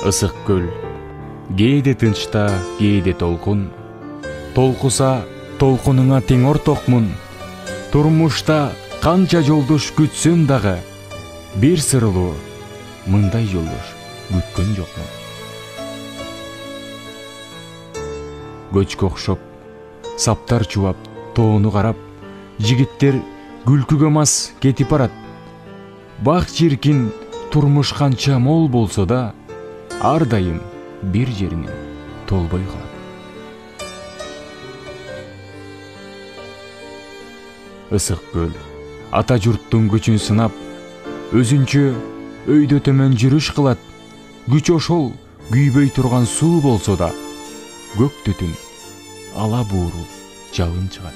Ысык көл, кээде тынчта, кээде толкун. Толкуса, толкунуңа тең ортокмун. Турмушта канча жолдош күтсөм дагы, бир сырылуу мындай жолдош күткөн жокмун. Көчкө окшоп, саптар чубап, тоону карап, жигиттер күлкүгө мас кетип барат. Бак чиркин, турмуш канча мол болсо да, ар дайым бир жеринен толбой калат. Ысык көл, ата журттун күчүн сынап, өзүнчө өйдө төмөн жүрүш кылат. Күч ошол күйбөй турган суу болсо да, көк түтүн ала буурул жалын чыгат.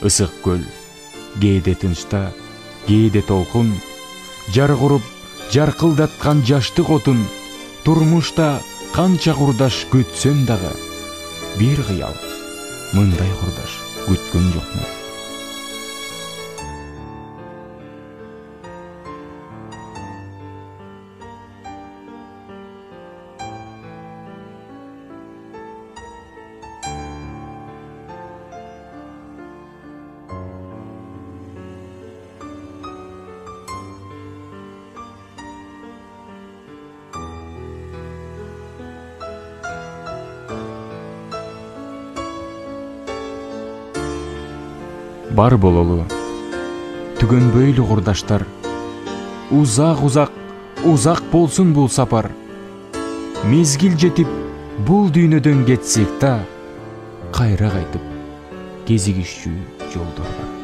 Ысык көл, кээде тынчта, кээде толкун, жарык уруп, жаркылдаткан жаштык отун. Турмушта канча курдаш күтсөм дагы, бир кыял мындай курдаш күткөн жокмун. Бар бололу, түгөнбөйлү курдаштар. Узак болсун бул сапар. Мезгил жетип, бул дүйнөдөн кетсек да, кайра кайтып кезигишчү жолдор бар.